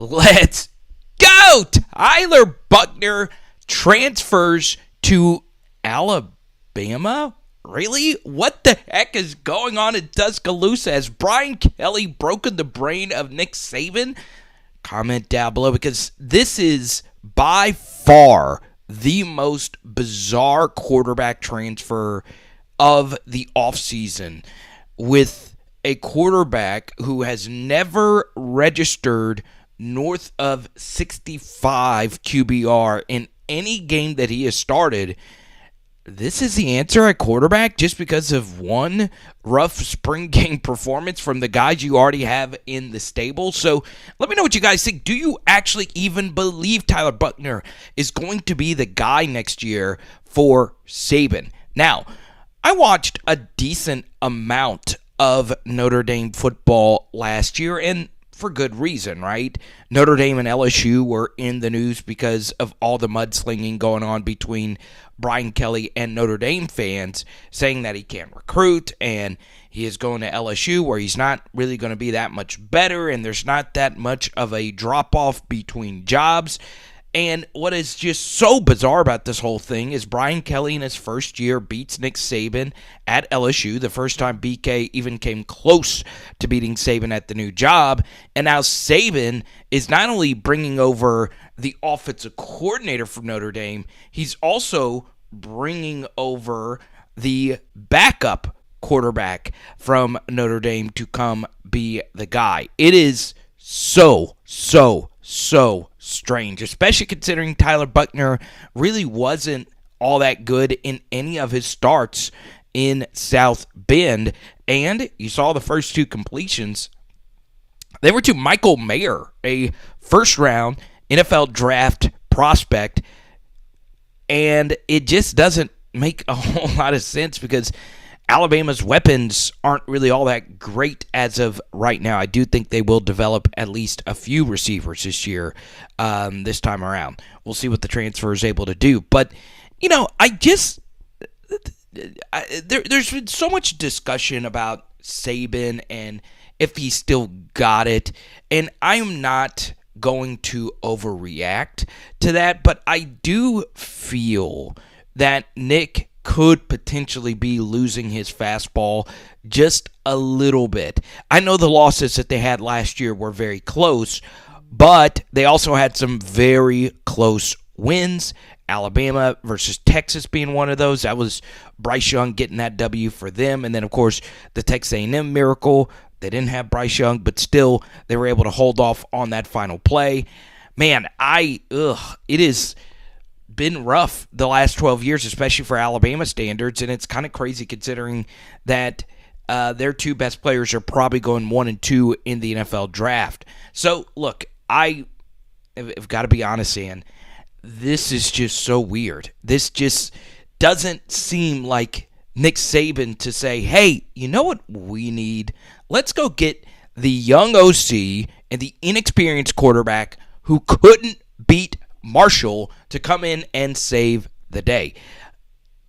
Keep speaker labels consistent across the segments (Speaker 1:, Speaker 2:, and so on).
Speaker 1: Let's go! Tyler Buchner transfers to Alabama? Really? What the heck is going on in Tuscaloosa? Has Brian Kelly broken the brain of Nick Saban? Comment down below, because this is by far the most bizarre quarterback transfer of the offseason, with a quarterback who has never registered north of 65 QBR in any game that he has started. This is the answer at quarterback just because of one rough spring game performance from the guys you already have in the stable. So let me know what you guys think. Do you actually even believe Tyler Buchner is going to be the guy next year for Saban? Now, I watched a decent amount of Notre Dame football last year, and for good reason, right? Notre Dame and LSU were in the news because of all the mudslinging going on between Brian Kelly and Notre Dame fans, saying that he can't recruit and he is going to LSU where he's not really going to be that much better and there's not that much of a drop-off between jobs. And what is just so bizarre about this whole thing is Brian Kelly in his first year beats Nick Saban at LSU, the first time BK even came close to beating Saban at the new job. And now Saban is not only bringing over the offensive coordinator from Notre Dame, he's also bringing over the backup quarterback from Notre Dame to come be the guy. It is so strange, especially considering Tyler Buchner really wasn't all that good in any of his starts in South Bend. And you saw the first two completions. They were to Michael Mayer, a first-round NFL draft prospect. And it just doesn't make a whole lot of sense because Alabama's weapons aren't really all that great as of right now. I do think they will develop at least a few receivers this year, this time around. We'll see what the transfer is able to do. But, there's been so much discussion about Saban and if he still got it. And I'm not going to overreact to that, but I do feel that Nick could potentially be losing his fastball just a little bit. I know the losses that they had last year were very close, but they also had some very close wins. Alabama versus Texas being one of those. That was Bryce Young getting that W for them. And then, of course, the Texas A&M miracle. They didn't have Bryce Young, but still they were able to hold off on that final play. Man, it is been rough the last 12 years, especially for Alabama standards, and it's kind of crazy considering that their two best players are probably going 1 and 2 in the NFL draft. So, look, I've got to be honest, Ian. This is just so weird. This just doesn't seem like Nick Saban to say, hey, you know what we need? Let's go get the young OC and the inexperienced quarterback who couldn't beat Marshall to come in and save the day.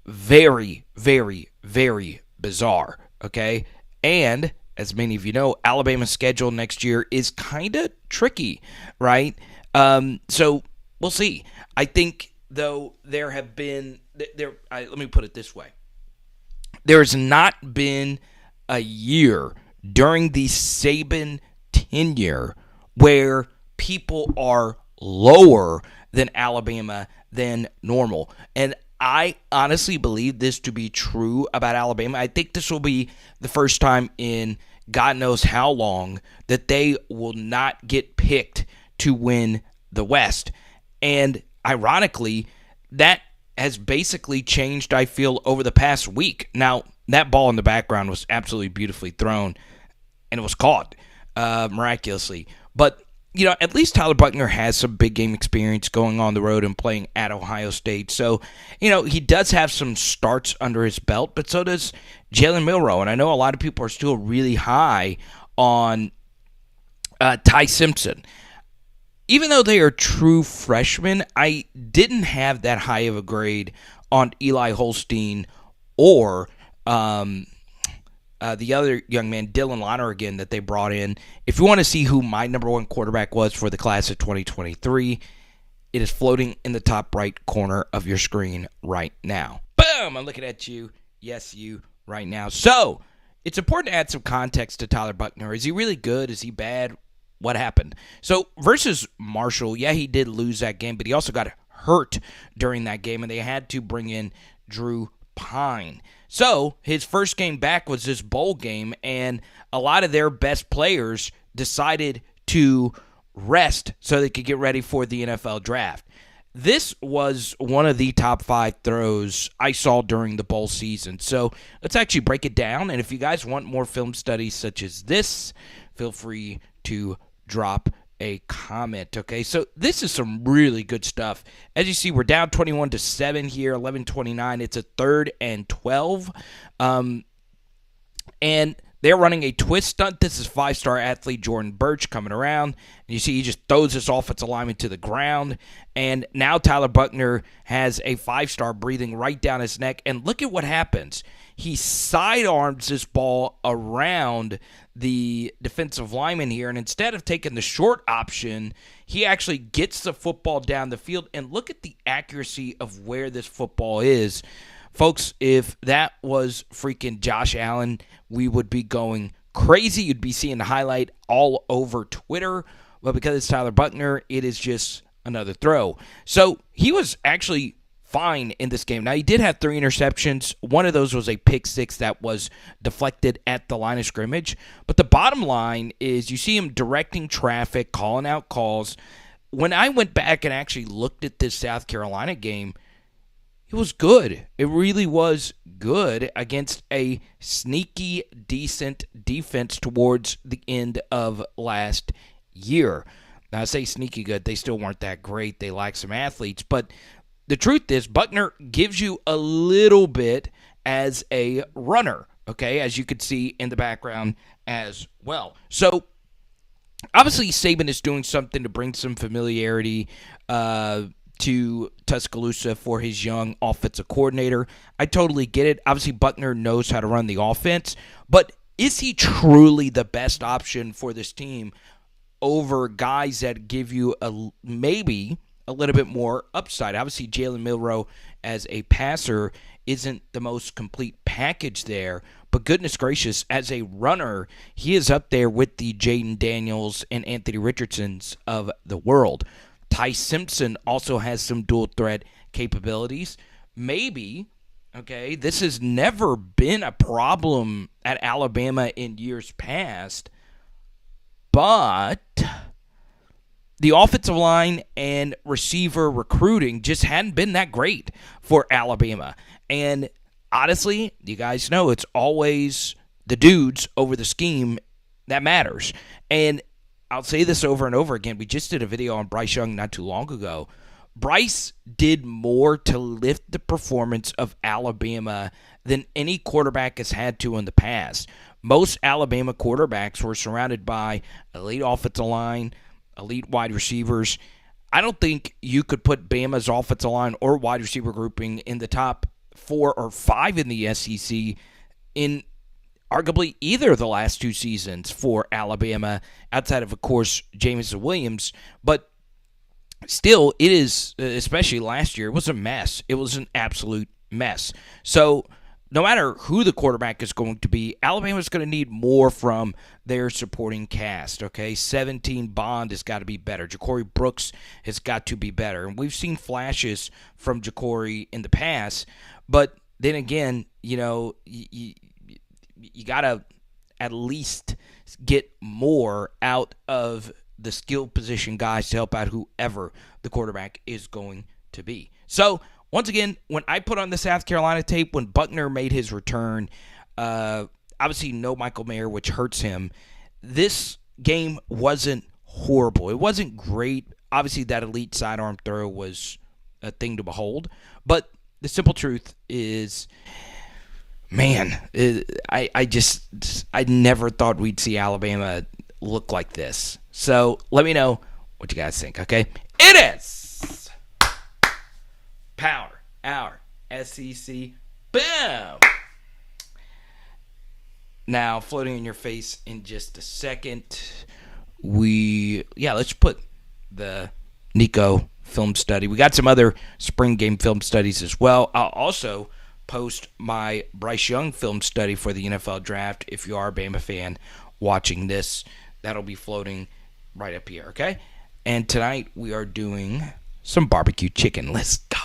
Speaker 1: Very, very, very bizarre, okay? And, as many of you know, Alabama's schedule next year is kind of tricky, right? So, we'll see. I think, though, there have been... let me put it this way. There's not been a year during the Saban tenure where people are lower than Alabama than normal. And I honestly believe this to be true about Alabama. I think this will be the first time in God knows how long that they will not get picked to win the West. And ironically, that has basically changed, I feel, over the past week. Now, that ball in the background was absolutely beautifully thrown, and it was caught miraculously. But at least Tyler Buchner has some big game experience going on the road and playing at Ohio State. So, he does have some starts under his belt, but so does JALEN MILROE. And I know a lot of people are still really high on Ty Simpson. Even though they are true freshmen, I didn't have that high of a grade on Eli Holstein or the other young man, Dylan Lonergan, that they brought in. If you want to see who my number one quarterback was for the class of 2023, it is floating in the top right corner of your screen right now. Boom! I'm looking at you. Yes, you right now. So, it's important to add some context to Tyler Buchner. Is he really good? Is he bad? What happened? So, versus Marshall, yeah, he did lose that game, but he also got hurt during that game, and they had to bring in Drew Pine. So, his first game back was this bowl game, and a lot of their best players decided to rest so they could get ready for the NFL draft. This was one of the top 5 throws I saw during the bowl season. So let's actually break it down. And if you guys want more film studies such as this, feel free to drop a comment. Okay, so this is some really good stuff. As you see, we're down 21-7 here, 11:29. It's a 3rd and 12. And they're running a twist stunt. This is 5-star athlete Jordan Birch coming around. And you see he just throws this offensive lineman to the ground. And now Tyler Buchner has a 5-star breathing right down his neck. And look at what happens. He sidearms this ball around the defensive lineman here. And instead of taking the short option, he actually gets the football down the field. And look at the accuracy of where this football is. Folks, if that was freaking Josh Allen, we would be going crazy. You'd be seeing the highlight all over Twitter. But because it's Tyler Buchner, it is just another throw. So he was actually fine in this game. Now, he did have 3 interceptions. One of those was a pick 6 that was deflected at the line of scrimmage. But the bottom line is you see him directing traffic, calling out calls. When I went back and actually looked at this South Carolina game, it was good. It really was good against a sneaky, decent defense towards the end of last year. Now, I say sneaky good. They still weren't that great. They lacked some athletes. But the truth is, Buchner gives you a little bit as a runner, okay, as you could see in the background as well. So, obviously, Saban is doing something to bring some familiarity to Tuscaloosa for his young offensive coordinator. I totally get it. Obviously, Buchner knows how to run the offense, but is he truly the best option for this team over guys that give you maybe a little bit more upside? Obviously, JALEN MILROE as a passer isn't the most complete package there, but goodness gracious, as a runner, he is up there with the Jaden Daniels and Anthony Richardsons of the world. Ty Simpson also has some dual threat capabilities. Maybe, okay, this has never been a problem at Alabama in years past, but the offensive line and receiver recruiting just hadn't been that great for Alabama. And honestly, you guys know it's always the dudes over the scheme that matters. And I'll say this over and over again. We just did a video on Bryce Young not too long ago. Bryce did more to lift the performance of Alabama than any quarterback has had to in the past. Most Alabama quarterbacks were surrounded by elite offensive line, elite wide receivers. I don't think you could put Bama's offensive line or wide receiver grouping in the top 4 or 5 in the SEC in arguably either of the last 2 seasons for Alabama, outside of course, Jameson Williams. But still, it is, especially last year, it was a mess. It was an absolute mess. So no matter who the quarterback is going to be, Alabama's going to need more from their supporting cast, okay? 17 Bond has got to be better. Ja'Cory Brooks has got to be better. And we've seen flashes from Ja'Cory in the past, but then again, you know, you got to at least get more out of the skill position guys to help out whoever the quarterback is going to be. So, once again, when I put on the South Carolina tape, when Buchner made his return, obviously no Michael Mayer, which hurts him. This game wasn't horrible. It wasn't great. Obviously, that elite sidearm throw was a thing to behold. But the simple truth is, man, I never thought we'd see Alabama look like this. So let me know what you guys think, okay? It is Power Hour SEC. Boom! Now, floating in your face in just a second, let's put the Nico film study. We got some other spring game film studies as well. I'll also post my Bryce Young film study for the NFL draft. If you are a Bama fan watching this, that'll be floating right up here, okay? And tonight we are doing some barbecue chicken. Let's go.